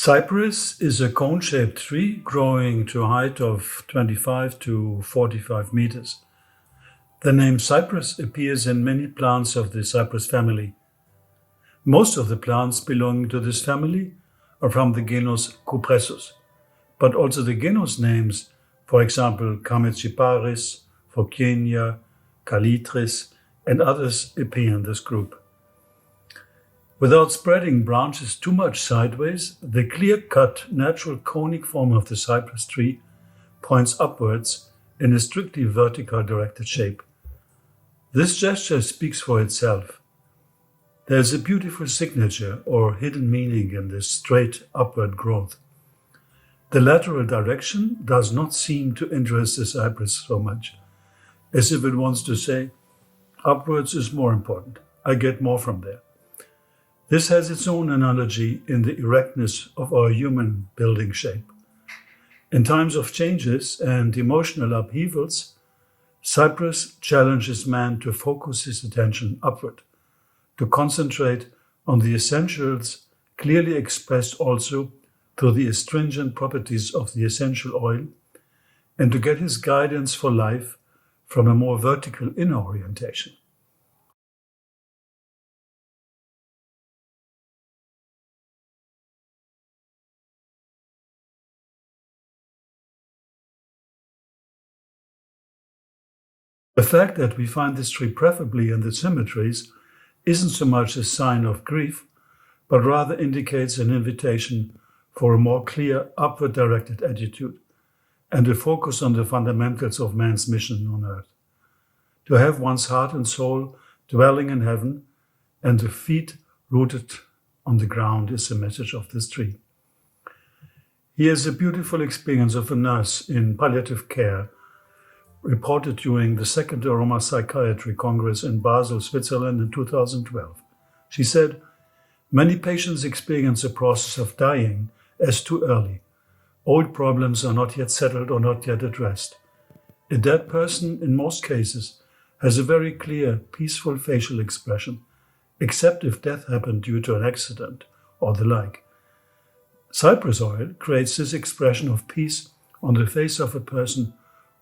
Cypress is a cone-shaped tree growing to a height of 25 to 45 meters. The name cypress appears in many plants of the cypress family. Most of the plants belonging to this family are from the genus Cupressus, but also the genus names, for example, Cameciparis, Phocenia, Calitris, and others appear in this group. Without spreading branches too much sideways, the clear-cut natural conic form of the cypress tree points upwards in a strictly vertical directed shape. This gesture speaks for itself. There is a beautiful signature or hidden meaning in this straight upward growth. The lateral direction does not seem to interest the cypress so much, as if it wants to say, upwards is more important, I get more from there. This has its own analogy in the erectness of our human building shape. In times of changes and emotional upheavals, Cypress challenges man to focus his attention upward, to concentrate on the essentials clearly expressed also through the astringent properties of the essential oil, and to get his guidance for life from a more vertical inner orientation. The fact that we find this tree preferably in the cemeteries isn't so much a sign of grief, but rather indicates an invitation for a more clear, upward-directed attitude and a focus on the fundamentals of man's mission on earth. To have one's heart and soul dwelling in heaven and the feet rooted on the ground is the message of this tree. Here's a beautiful experience of a nurse in palliative care reported during the second Aromatherapy Congress in Basel, Switzerland in 2012. She said, "Many patients experience the process of dying as too early. Old problems are not yet settled or not yet addressed. A dead person, in most cases, has a very clear, peaceful facial expression, except if death happened due to an accident or the like. Cypress oil creates this expression of peace on the face of a person,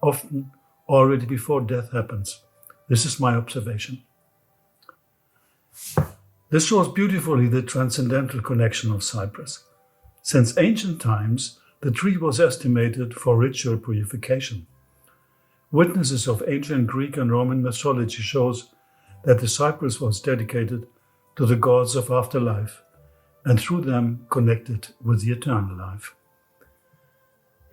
often already before death happens. This is my observation." This shows beautifully the transcendental connection of cypress. Since ancient times, the tree was estimated for ritual purification. Witnesses of ancient Greek and Roman mythology shows that the cypress was dedicated to the gods of afterlife and through them connected with the eternal life.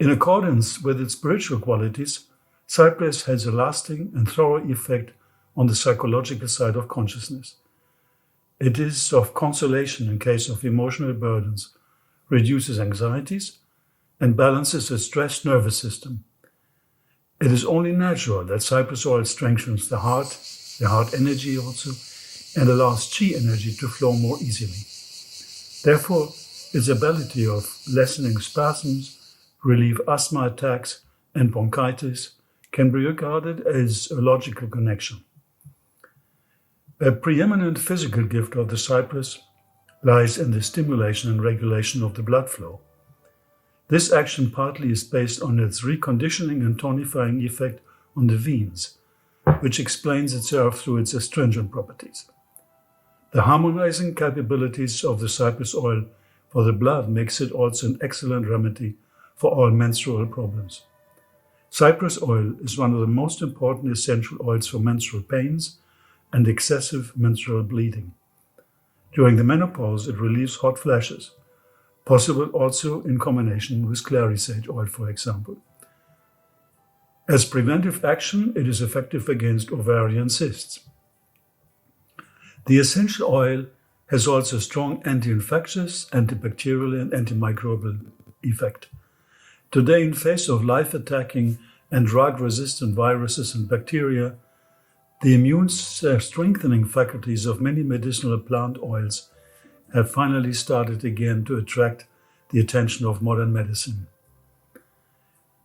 In accordance with its spiritual qualities, cypress has a lasting and thorough effect on the psychological side of consciousness. It is of consolation in case of emotional burdens, reduces anxieties, and balances the stressed nervous system. It is only natural that cypress oil strengthens the heart energy also, and allows chi energy to flow more easily. Therefore, its ability of lessening spasms, relieve asthma attacks, and bronchitis can be regarded as a logical connection. A preeminent physical gift of the cypress lies in the stimulation and regulation of the blood flow. This action partly is based on its reconditioning and tonifying effect on the veins, which explains itself through its astringent properties. The harmonizing capabilities of the cypress oil for the blood makes it also an excellent remedy for all menstrual problems. Cypress oil is one of the most important essential oils for menstrual pains and excessive menstrual bleeding. During the menopause, it relieves hot flashes, possible also in combination with clary sage oil, for example. As preventive action, it is effective against ovarian cysts. The essential oil has also strong anti-infectious, antibacterial, and antimicrobial effect. Today, in face of life-attacking and drug-resistant viruses and bacteria, the immune-strengthening faculties of many medicinal plant oils have finally started again to attract the attention of modern medicine.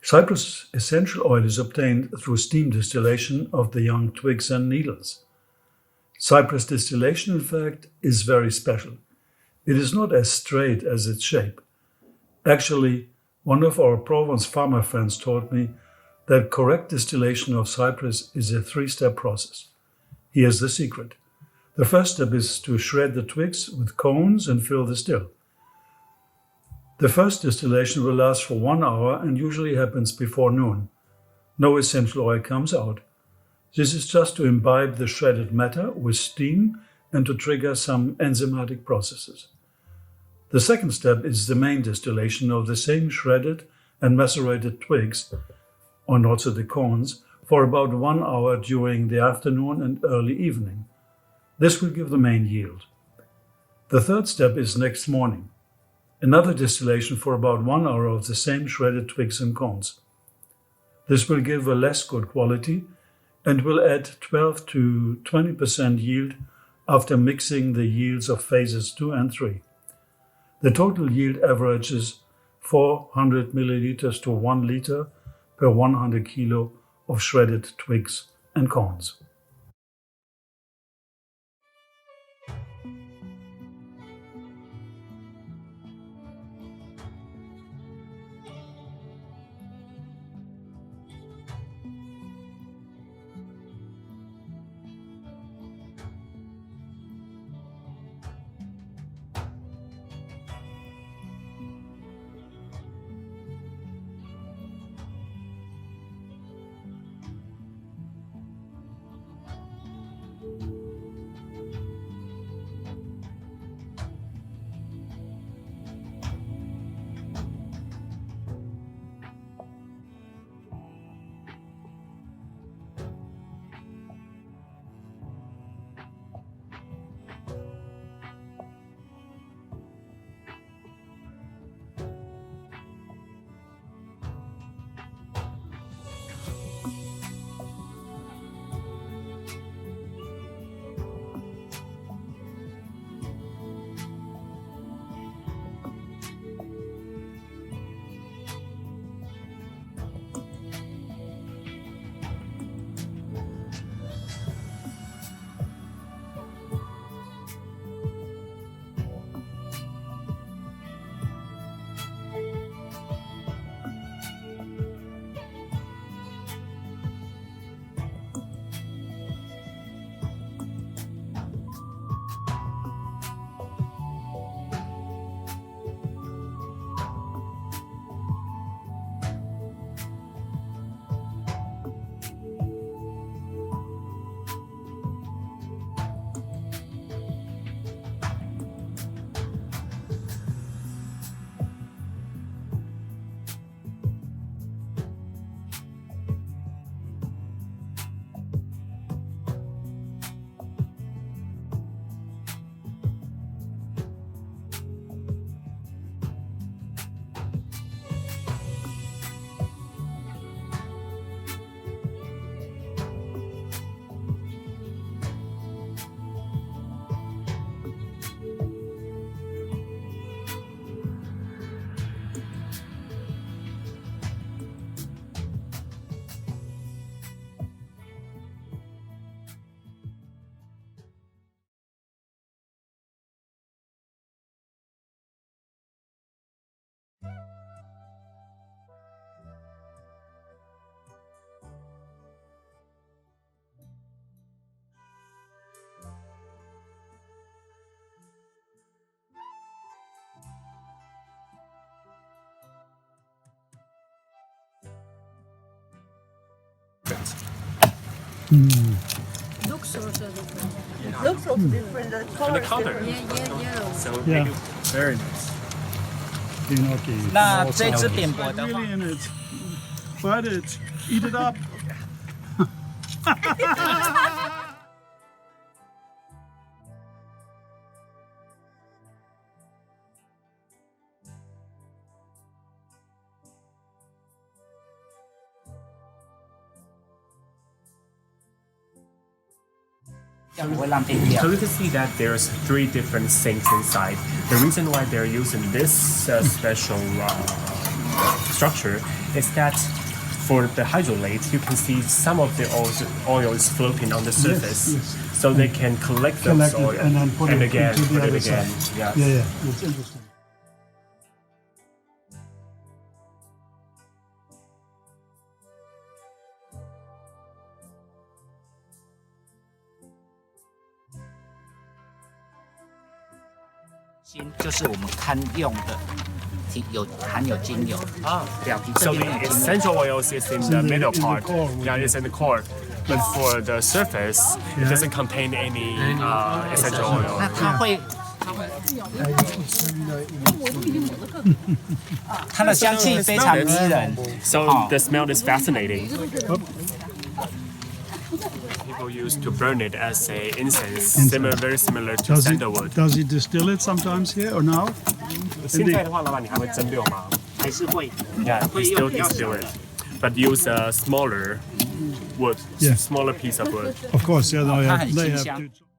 Cypress essential oil is obtained through steam distillation of the young twigs and needles. Cypress distillation, in fact, is very special. It is not as straight as its shape. Actually, one of our Provence farmer friends told me that correct distillation of Cypress is a 3-step process. Here's the secret. The first step is to shred the twigs with cones and fill the still. The first distillation will last for 1 hour and usually happens before noon. No essential oil comes out. This is just to imbibe the shredded matter with steam and to trigger some enzymatic processes. The second step is the main distillation of the same shredded and macerated twigs, and also the cones, for about 1 hour during the afternoon and early evening. This will give the main yield. The third step is next morning. Another distillation for about 1 hour of the same shredded twigs and cones. This will give a less good quality and will add 12 to 20% yield after mixing the yields of phases 2 and 3. The total yield averages 400 milliliters to 1 liter per 100 kilo of shredded twigs and cones. Looks also different. It looks also different. The color is different. Yeah, yellow. So Yeah. very nice. Gnocchi. 那这只点播的话， Really in it. Bite it. Eat it up. So you can see that there's 3 different sinks inside. The reason why they're using this special structure is that for the hydrolate, you can see some of the oil is floating on the surface, yes. so they can collect those oil and then put it again, into the put it other again. side. Yes. Yeah, it's interesting. 就是我们看用的，含有精油啊，表皮这 So 边 the 没有精油。 essential oils is in the middle part. Yeah, it's in the core. But for the surface, it doesn't contain any essential oil. 那它会，它的香气非常迷人。 So the smell is fascinating. People used to burn it as a incense, very similar to sandalwood. Does he distill it sometimes here or now? 现在的话，老板，你还会蒸馏吗？还是会， Yeah, we still distill it, but use a smaller wood, Yeah. smaller piece of wood. Of course, yeah, they 它 have, 很 they 清 have 香。 to.